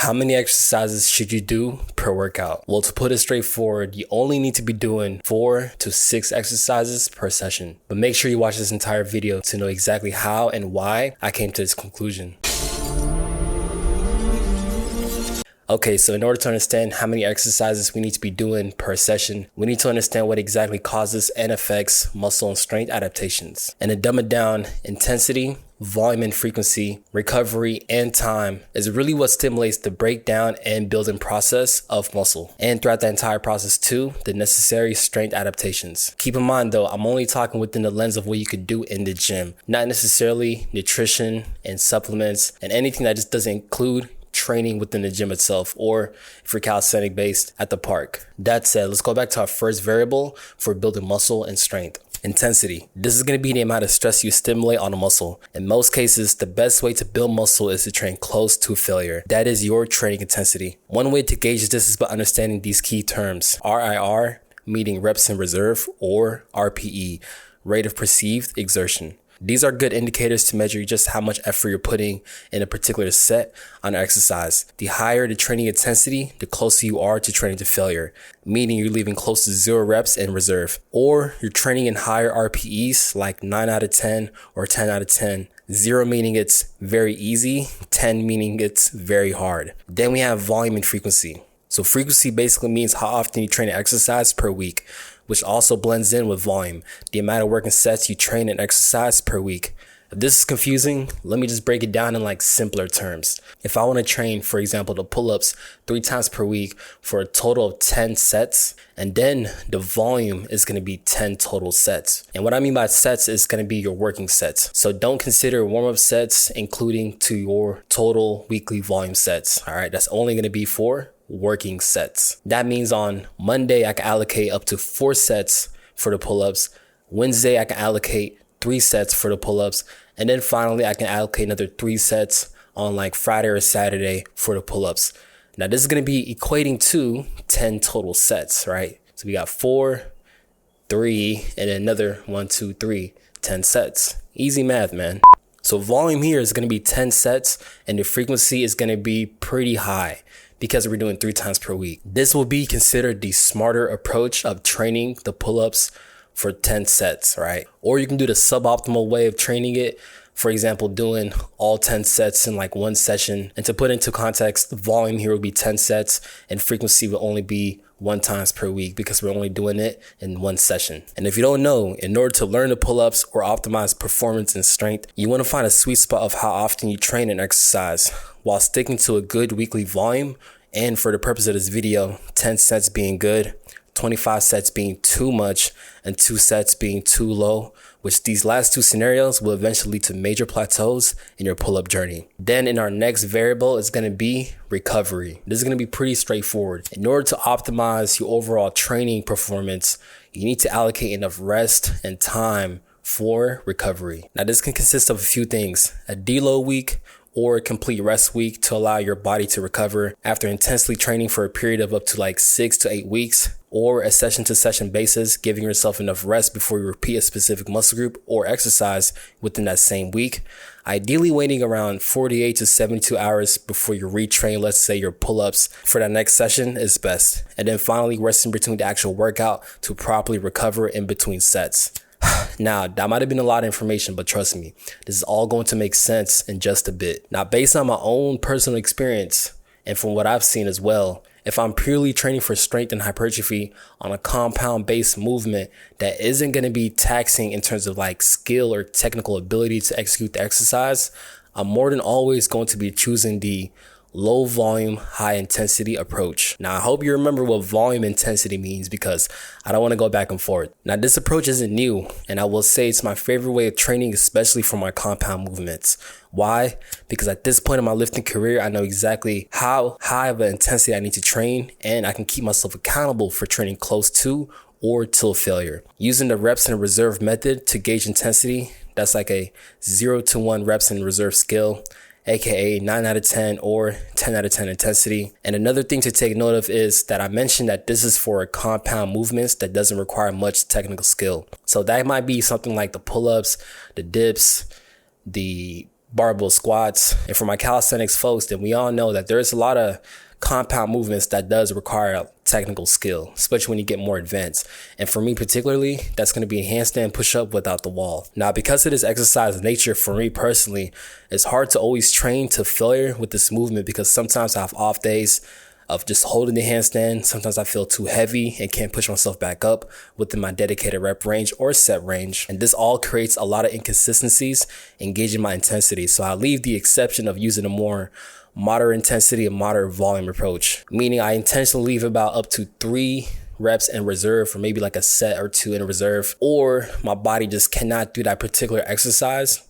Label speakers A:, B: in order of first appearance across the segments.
A: How many exercises should you do per workout? Well, to put it straightforward, you only need to be doing 4 to 6 exercises per session. But make sure you watch this entire video to know exactly how and why I came to this conclusion. Okay, so in order to understand how many exercises we need to be doing per session, we need to understand what exactly causes and affects muscle and strength adaptations. And to dumb it down, intensity, volume and frequency, recovery, and time is really what stimulates the breakdown and building process of muscle. And throughout the entire process too, the necessary strength adaptations. Keep in mind though, I'm only talking within the lens of what you could do in the gym, not necessarily nutrition and supplements and anything that just doesn't include training within the gym itself, or if you're calisthenic based at the park. That said, let's go back to our first variable for building muscle and strength. Intensity. This is going to be the amount of stress you stimulate on a muscle. In most cases, the best way to build muscle is to train close to failure. That is your training intensity. One way to gauge this is by understanding these key terms. RIR, meaning reps in reserve, or RPE, rate of perceived exertion. These are good indicators to measure just how much effort you're putting in a particular set on an exercise. The higher the training intensity, the closer you are to training to failure, meaning you're leaving close to 0 reps in reserve. Or you're training in higher RPEs like 9 out of 10 or 10 out of 10. 0 meaning it's very easy, 10 meaning it's very hard. Then we have volume and frequency. So frequency basically means how often you train an exercise per week, which also blends in with volume, the amount of working sets you train and exercise per week. If this is confusing, let me just break it down in like simpler terms. If I want to train, for example, the pull-ups 3 times per week for a total of 10 sets, and then the volume is going to be 10 total sets. And what I mean by sets is going to be your working sets. So don't consider warm-up sets including to your total weekly volume sets. All right, that's only going to be for working sets. That means on Monday, I can allocate up to 4 sets for the pull-ups. Wednesday, I can allocate 3 sets for the pull-ups. And then finally, I can allocate another 3 sets on like Friday or Saturday for the pull-ups. Now, this is going to be equating to 10 total sets, right? So we got 4, 3, and then another 1, 2, 3, 10 sets. Easy math, man. So volume here is going to be 10 sets and the frequency is going to be pretty high, because we're doing 3 times per week. This will be considered the smarter approach of training the pull-ups for 10 sets, right? Or you can do the suboptimal way of training it. For example, doing all 10 sets in like one session. And to put into context, the volume here will be 10 sets and frequency will only be 1 times per week because we're only doing it in one session. And if you don't know, in order to learn the pull-ups or optimize performance and strength, you want to find a sweet spot of how often you train and exercise while sticking to a good weekly volume. And for the purpose of this video, 10 sets being good, 25 sets being too much, and 2 sets being too low, which these last 2 scenarios will eventually lead to major plateaus in your pull-up journey. Then in our next variable is going to be recovery. This is going to be pretty straightforward. In order to optimize your overall training performance, you need to allocate enough rest and time for recovery. Now this can consist of a few things: a deload week, or a complete rest week to allow your body to recover after intensely training for a period of up to like 6 to 8 weeks, or a session to session basis, giving yourself enough rest before you repeat a specific muscle group or exercise within that same week. Ideally waiting around 48 to 72 hours before you retrain, let's say your pull-ups for that next session is best. And then finally resting between the actual workout to properly recover in between sets. Now, that might have been a lot of information, but trust me, this is all going to make sense in just a bit. Now, based on my own personal experience and from what I've seen as well, if I'm purely training for strength and hypertrophy on a compound-based movement that isn't going to be taxing in terms of like skill or technical ability to execute the exercise, I'm more than always going to be choosing the low volume, high intensity approach. Now, I hope you remember what volume intensity means because I don't want to go back and forth. Now, this approach isn't new, and I will say it's my favorite way of training, especially for my compound movements. Why? Because at this point in my lifting career, I know exactly how high of an intensity I need to train, and I can keep myself accountable for training close to or till failure. Using the reps in reserve method to gauge intensity, that's like a 0 to 1 reps in reserve scale, aka 9 out of 10 or 10 out of 10 intensity. And another thing to take note of is that I mentioned that this is for compound movements that doesn't require much technical skill. So that might be something like the pull-ups, the dips, the barbell squats. And for my calisthenics folks, then we all know that there's a lot of compound movements that does require technical skill, especially when you get more advanced. And for me particularly, that's going to be a handstand push-up without the wall. Now, because it is exercise nature, for me personally, it's hard to always train to failure with this movement because sometimes I have off days of just holding the handstand. Sometimes I feel too heavy and can't push myself back up within my dedicated rep range or set range. And this all creates a lot of inconsistencies in gauging my intensity. So I leave the exception of using a more moderate intensity and moderate volume approach, meaning I intentionally leave about up to 3 reps in reserve for maybe like a set or 2 in reserve, or my body just cannot do that particular exercise,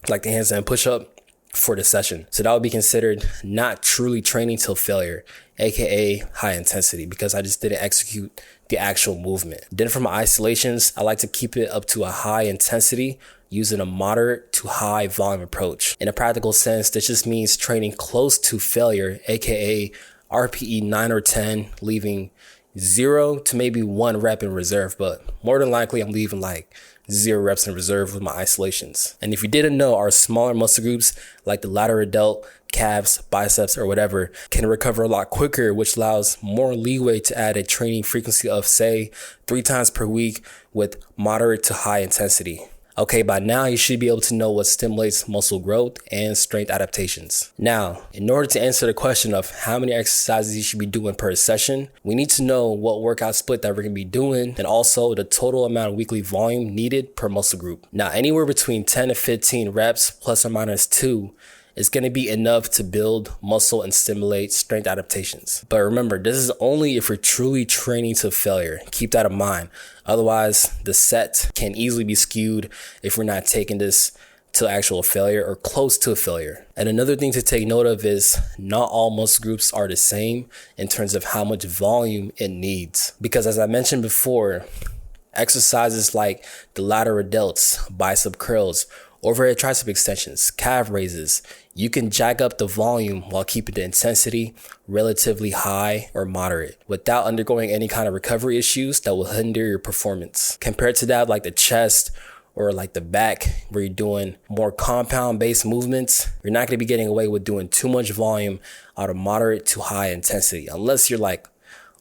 A: like the handstand push-up, for the session. So that would be considered not truly training till failure, aka high intensity, because I just didn't execute the actual movement. Then for my isolations, I like to keep it up to a high intensity using a moderate to high volume approach. In a practical sense, this just means training close to failure, aka RPE 9 or 10, leaving 0 to maybe 1 rep in reserve, but more than likely I'm leaving like 0 reps in reserve with my isolations. And if you didn't know, our smaller muscle groups like the lateral delt, calves, biceps, or whatever can recover a lot quicker, which allows more leeway to add a training frequency of say 3 times per week with moderate to high intensity. Okay, by now you should be able to know what stimulates muscle growth and strength adaptations. Now, in order to answer the question of how many exercises you should be doing per session, we need to know what workout split that we're going to be doing and also the total amount of weekly volume needed per muscle group. Now, anywhere between 10 to 15 reps plus or minus 2 is going to be enough to build muscle and stimulate strength adaptations. But remember, this is only if you're truly training to failure. Keep that in mind. Otherwise, the set can easily be skewed if we're not taking this to actual failure or close to a failure. And another thing to take note of is not all muscle groups are the same in terms of how much volume it needs. Because as I mentioned before, exercises like the lateral delts, bicep curls, overhead tricep extensions, calf raises, you can jack up the volume while keeping the intensity relatively high or moderate without undergoing any kind of recovery issues that will hinder your performance. Compared to that, like the chest or like the back, where you're doing more compound based movements, you're not going to be getting away with doing too much volume out of moderate to high intensity, unless you're like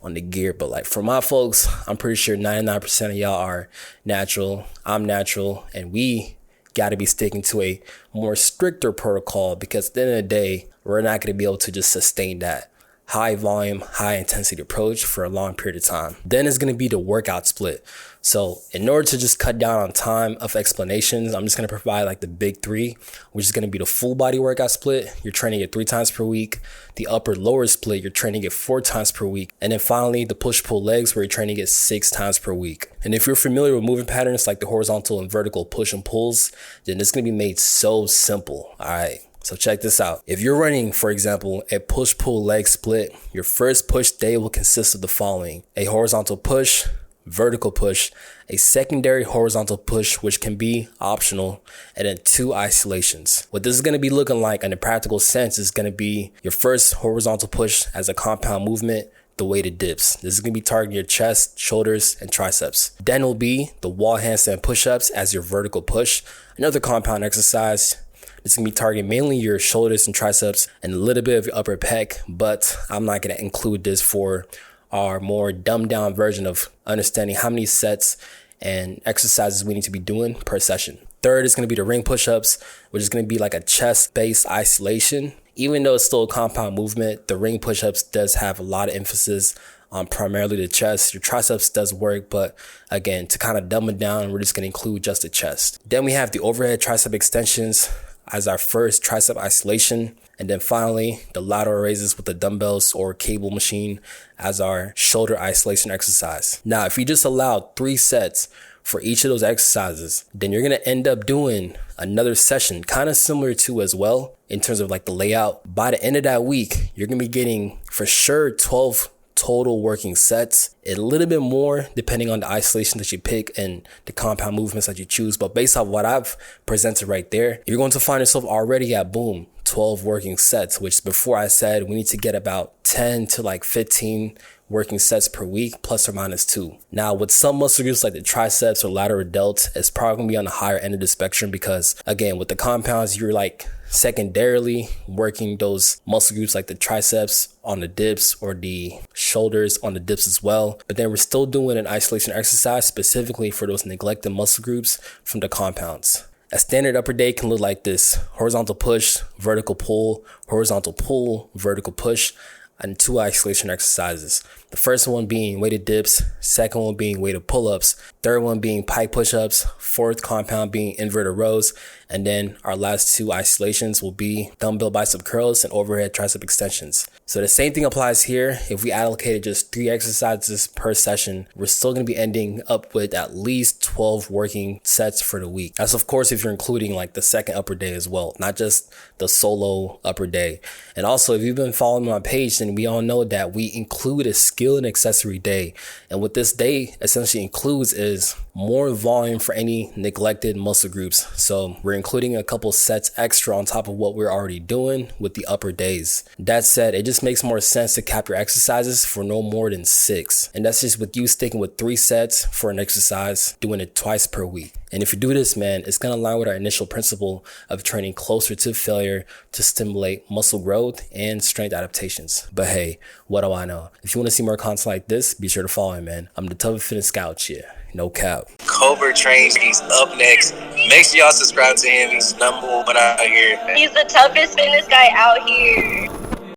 A: on the gear. But like for my folks, I'm pretty sure 99% of y'all are natural. I'm natural, and we got to be sticking to a more stricter protocol, because at the end of the day, we're not going to be able to just sustain that high volume, high intensity approach for a long period of time. Then it's going to be the workout split. So in order to just cut down on time of explanations, I'm just going to provide like the big 3, which is going to be the full body workout split. You're training it 3 times per week. The upper lower split, you're training it 4 times per week. And then finally, the push pull legs, where you're training it 6 times per week. And if you're familiar with movement patterns like the horizontal and vertical push and pulls, then it's going to be made so simple. All right. So check this out. If you're running, for example, a push-pull leg split, your first push day will consist of the following: a horizontal push, vertical push, a secondary horizontal push, which can be optional, and then 2 isolations. What this is going to be looking like in a practical sense is going to be your first horizontal push as a compound movement, the weighted dips. This is going to be targeting your chest, shoulders, and triceps. Then will be the wall handstand push-ups as your vertical push, another compound exercise. It's going to be targeting mainly your shoulders and triceps and a little bit of your upper pec, but I'm not going to include this for our more dumbed down version of understanding how many sets and exercises we need to be doing per session. Third is going to be the ring push-ups, which is going to be like a chest-based isolation. Even though it's still a compound movement, the ring push-ups does have a lot of emphasis on primarily the chest. Your triceps does work, but again, to kind of dumb it down, we're just going to include just the chest. Then we have the overhead tricep extensions as our first tricep isolation. And then finally, the lateral raises with the dumbbells or cable machine as our shoulder isolation exercise. Now, if you just allow 3 sets for each of those exercises, then you're going to end up doing another session kind of similar to as well in terms of like the layout. By the end of that week, you're going to be getting for sure 12 total working sets, a little bit more depending on the isolation that you pick and the compound movements that you choose. But based off what I've presented right there, you're going to find yourself already at 12 working sets, which before I said we need to get about 10 to like 15 working sets per week, plus or minus 2. Now, with some muscle groups like the triceps or lateral delts, it's probably going to be on the higher end of the spectrum because, again, with the compounds, you're like secondarily working those muscle groups like the triceps on the dips or the shoulders on the dips as well. But then we're still doing an isolation exercise specifically for those neglected muscle groups from the compounds. A standard upper day can look like this: horizontal push, vertical pull, horizontal pull, vertical push, and 2 isolation exercises. The first one being weighted dips, second one being weighted pull-ups, third one being pike push-ups, fourth compound being inverted rows, and then our last 2 isolations will be dumbbell bicep curls and overhead tricep extensions. So the same thing applies here. If we allocated just 3 exercises per session, we're still going to be ending up with at least 12 working sets for the week. That's of course if you're including like the second upper day as well, not just the solo upper day. And also, if you've been following my page, then we all know that we include a skill and accessory day. And what this day essentially includes is more volume for any neglected muscle groups. So we're including a couple sets extra on top of what we're already doing with the upper days. That said, it just makes more sense to cap your exercises for no more than 6. And that's just with you sticking with 3 sets for an exercise, doing it twice per week. And if you do this, man, it's going to align with our initial principle of training closer to failure to stimulate muscle growth and strength adaptations. But hey, what do I know? If you want to see more content like this, be sure to follow me, man. I'm the Toughest Fitness Scout here. No cap.
B: Cobra Trains, he's up next. Make sure y'all subscribe to him. He's number 1 out here.
C: He's the toughest fitness guy out here.